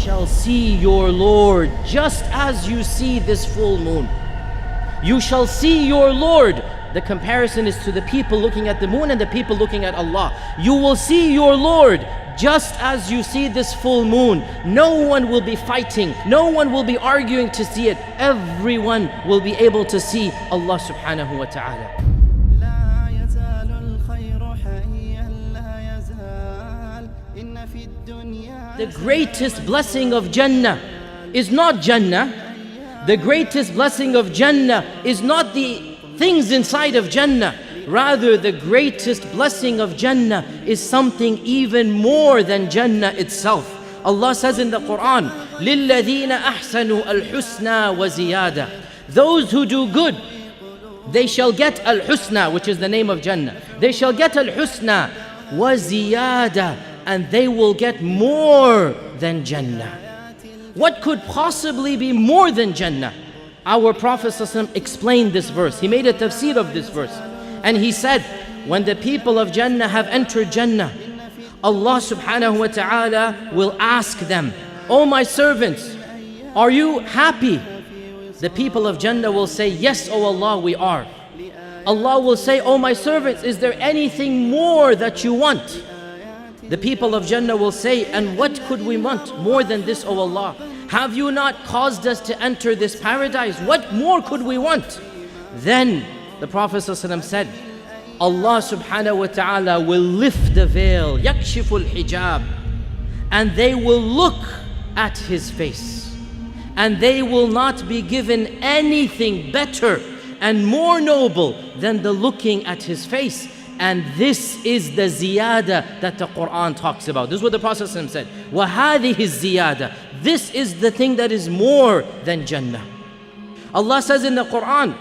shall see your Lord just as you see this full moon. You shall see your Lord. The comparison is to the people looking at the moon and the people looking at Allah. You will see your Lord just as you see this full moon. No one will be fighting. No one will be arguing to see it. Everyone will be able to see Allah subhanahu wa ta'ala. The greatest blessing of Jannah is not Jannah. The greatest blessing of Jannah is not the things inside of Jannah. Rather, the greatest blessing of Jannah is something even more than Jannah itself. Allah says in the Quran, لِلَّذِينَ أَحْسَنُوا الْحُسْنَى وَزِيَادَةً. Those who do good, they shall get al-husna, which is the name of Jannah. They shall get al-husna وَزِيَادَةً, and they will get more than Jannah. What could possibly be more than Jannah? Our Prophet ﷺ explained this verse. He made a tafsir of this verse. And he said, when the people of Jannah have entered Jannah, Allah subhanahu wa ta'ala will ask them, "Oh my servants, are you happy?" The people of Jannah will say, "Yes, O Allah, we are." Allah will say, "Oh my servants, is there anything more that you want?" The people of Jannah will say, "And what could we want more than this, O Allah? Have you not caused us to enter this paradise? What more could we want?" Then the Prophet ﷺ said, Allah subhanahu wa ta'ala will lift the veil, yakshiful hijab, and they will look at His face. And they will not be given anything better and more noble than the looking at His face. And this is the ziyada that the Quran talks about. This is what the Prophet ﷺ said. وَهَذِهِ الزِّيَادَةِ. This is the thing that is more than Jannah. Allah says in the Quran,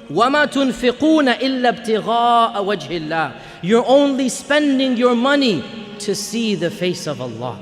وَمَا تُنْفِقُونَ إِلَّا ابْتِغَاءَ وَجْهِ اللَّهِ. You're only spending your money to see the face of Allah.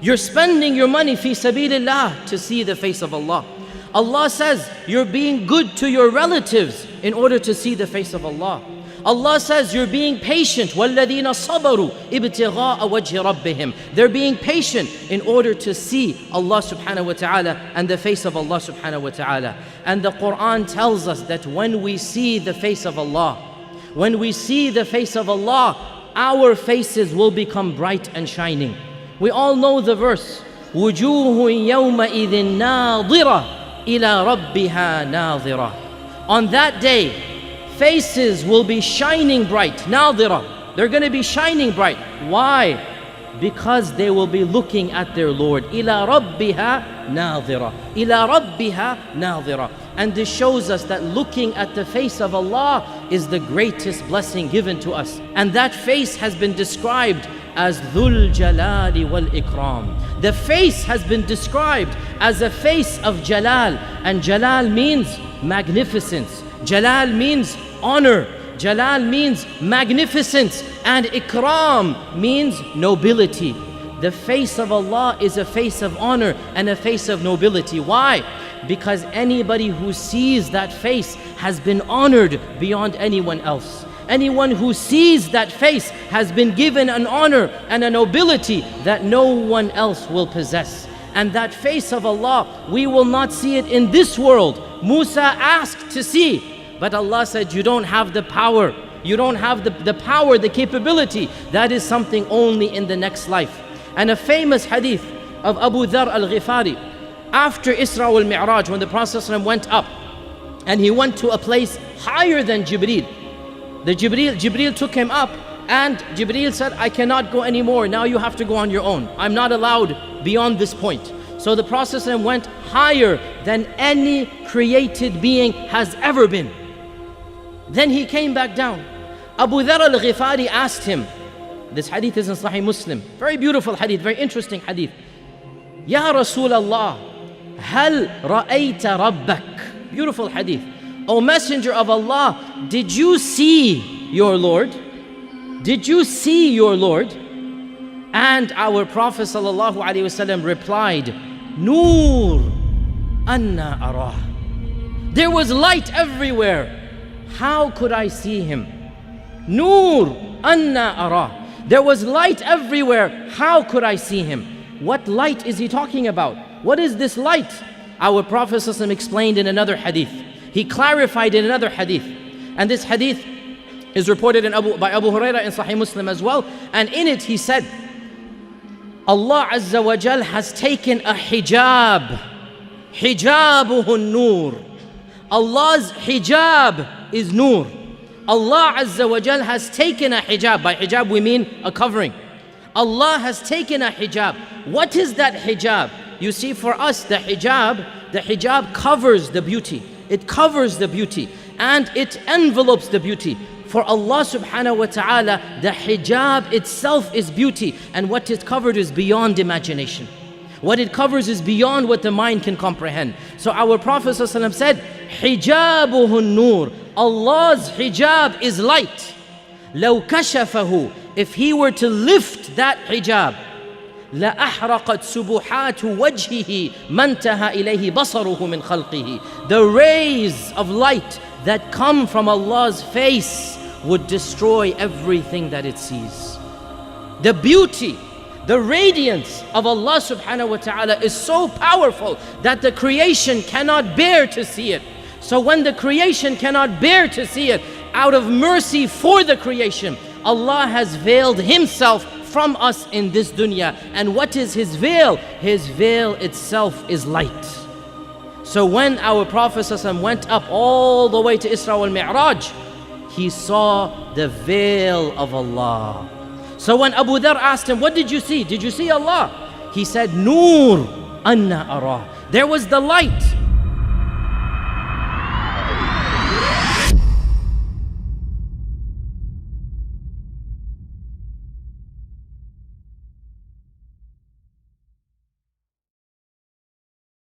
You're spending your money fi sabilillah to see the face of Allah. Allah says you're being good to your relatives in order to see the face of Allah. Allah says you're being patient. وَالَّذِينَ صَبَرُوا ابْتِغَاءَ وَجْهِ رَبِّهِمْ. They're being patient in order to see Allah subhanahu wa ta'ala and the face of Allah subhanahu wa ta'ala. And the Quran tells us that when we see the face of Allah, when we see the face of Allah, our faces will become bright and shining. We all know the verse, وُجُوهٌ يَوْمَئِذٍ نَاظِرَةٌ إِلَى رَبِّهَا نَاظِرَةٌ. On that day, faces will be shining bright. Nadira. They're going to be shining bright. Why? Because they will be looking at their Lord. Ila rabbiha nadira. Ila rabbiha nadira. And this shows us that looking at the face of Allah is the greatest blessing given to us. And that face has been described as Dhul Jalali wal Ikram. The face has been described as a face of Jalal. And Jalal means magnificence. Jalal means honor. Jalal means magnificence. And Ikram means nobility. The face of Allah is a face of honor and a face of nobility. Why? Because anybody who sees that face has been honored beyond anyone else. Anyone who sees that face has been given an honor and a nobility that no one else will possess. And that face of Allah, we will not see it in this world. Musa asked to see, but Allah said, you don't have the power. You don't have the power, the capability. That is something only in the next life. And a famous hadith of Abu Dhar al-Ghifari, after Isra al-Mi'raj, when the Prophet ﷺ went up, and he went to a place higher than Jibreel. Jibreel took him up, and Jibreel said, I cannot go anymore. Now you have to go on your own. I'm not allowed beyond this point. So the Prophet ﷺ went higher than any created being has ever been. Then he came back down. Abu Dhar al-Ghifari asked him, this hadith is in Sahih Muslim, very beautiful hadith, very interesting hadith. Ya Rasulullah, hal ra'ayta rabbak? Beautiful hadith. O Messenger of Allah, did you see your Lord? Did you see your Lord? And our Prophet sallallahu alaihi wasallam replied, Noor anna arah. There was light everywhere. How could I see him? Noor anna arah. There was light everywhere. How could I see him? what light is he talking about? What is this light? Our Prophet ﷺ explained in another hadith. He clarified in another hadith. And this hadith is reported by Abu Hurairah in Sahih Muslim as well. And in it he said, Allah Azza wa Jal has taken a hijab. Hijabuhu nur. Allah's hijab is nur. Allah Azza wa Jal has taken a hijab. By hijab we mean a covering. Allah has taken a hijab. What is that hijab? You see, for us, the hijab covers the beauty. It covers the beauty and it envelopes the beauty. For Allah subhanahu wa ta'ala, the hijab itself is beauty, and what is covered is beyond imagination. What it covers is beyond what the mind can comprehend. So our Prophet ﷺ said, hijabuhu nur. Allah's hijab is light. لو كشفه, if he were to lift that hijab, لأحرقت سبحات وجهه ما انتهى إليه بصره من خلقه. The rays of light that come from Allah's face would destroy everything that it sees. The beauty, the radiance of Allah subhanahu wa ta'ala is so powerful that the creation cannot bear to see it. So when the creation cannot bear to see it, out of mercy for the creation, Allah has veiled Himself from us in this dunya. And what is His veil? His veil itself is light. So when our Prophet ﷺ went up all the way to Isra wal Mi'raj, he saw the veil of Allah. So when Abu Dharr asked him, what did you see? Did you see Allah? He said, Nur anna ara. There was the light.